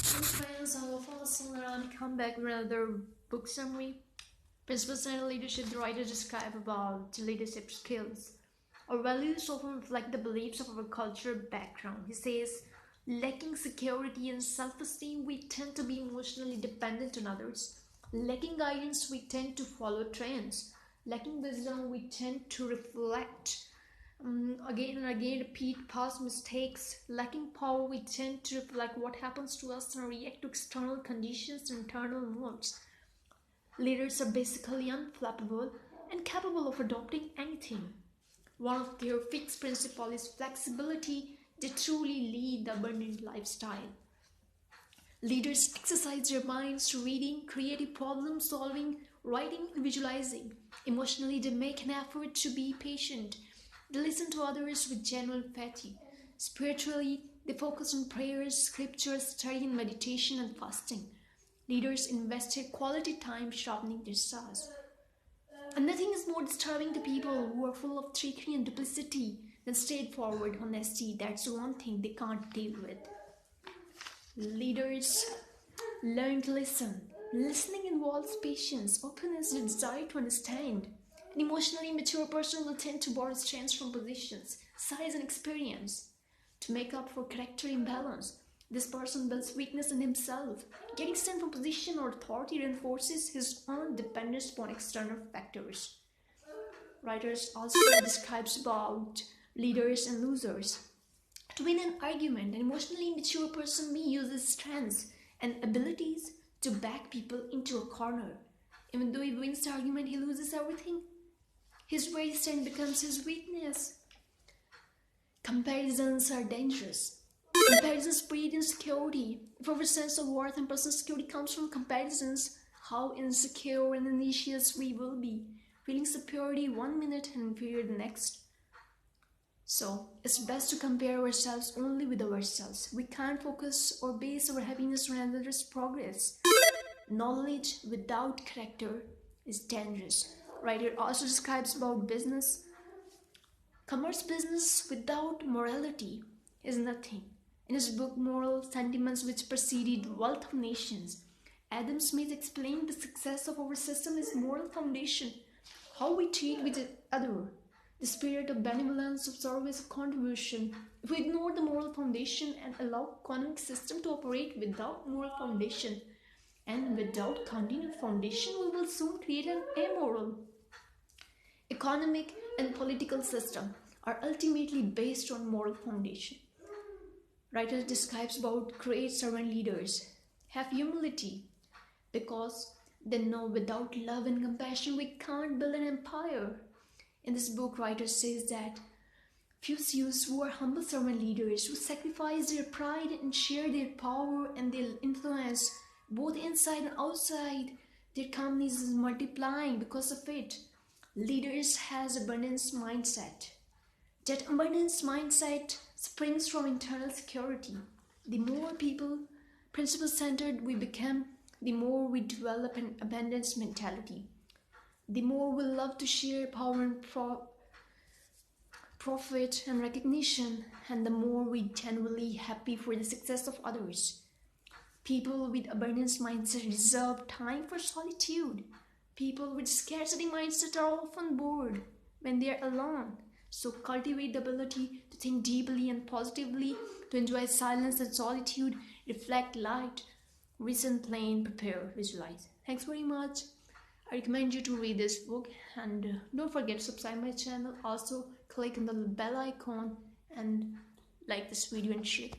Hey friends, I'm wafa, Hassan, and come back with another book summary. Principles and leadership. The writer describe about leadership skills. Our values often reflect the beliefs of our cultural background. He says, lacking security and self-esteem, we tend to be emotionally dependent on others. Lacking guidance, we tend to follow trends. Lacking wisdom, we tend to reflect again and again repeat past mistakes. Lacking power, we tend to reflect what happens to us and react to external conditions and internal moods. Leaders are basically unflappable and capable of adopting anything. One of their fixed principles is flexibility. They truly lead the abundant lifestyle. Leaders exercise their minds through reading, creative problem solving, writing, and visualizing. Emotionally, they make an effort to be patient. They listen to others with genuine empathy. Spiritually, they focus on prayers, scriptures, study, and meditation and fasting. Leaders invest their quality time sharpening their stars. And nothing is more disturbing to people who are full of trickery and duplicity than straightforward honesty. That's the one thing they can't deal with. Leaders learn to listen. Listening involves patience, openness, and desire to understand. An emotionally mature person will tend to borrow strengths from positions, size, and experience to make up for character imbalance. This person builds weakness in himself. Getting strength from position or authority reinforces his own dependence upon external factors. Writers also describes about leaders and losers. To win an argument, an emotionally mature person may use his strengths and abilities to back people into a corner. Even though he wins the argument, he loses everything. His very strength becomes his weakness. Comparisons are dangerous. Comparisons breed insecurity. If our sense of worth and personal security comes from comparisons, how insecure and anxious we will be, feeling superiority one minute and inferior the next. So, it's best to compare ourselves only with ourselves. We can't focus or base our happiness on others' progress. Knowledge without character is dangerous. Writer also describes about business. Commerce business without morality is nothing. In his book Moral Sentiments Which Preceded Wealth of Nations, Adam Smith explained the success of our system is moral foundation, how we treat with each other, the spirit of benevolence, of service, of contribution. If we ignore the moral foundation and allow economic system to operate without moral foundation and without continued foundation, we will soon create an amoral economic and political system are ultimately based on moral foundation. Writer describes about great servant leaders have humility because they know without love and compassion we can't build an empire. In this book, writer says that few who are humble servant leaders who sacrifice their pride and share their power and their influence both inside and outside their companies is multiplying because of it. Leaders has abundance mindset. That abundance mindset springs from internal security. The more people principle centered we become, the more we develop an abundance mentality. The more we love to share power and profit and recognition, and the more we genuinely happy for the success of others. People with abundance mindset reserve time for solitude. People with scarcity mindset are often bored when they are alone. So cultivate the ability to think deeply and positively, to enjoy silence and solitude, reflect, light, listen, plan, prepare, visualize. Thanks very much. I recommend you to read this book and don't forget to subscribe my channel. Also click on the bell icon and like this video and share.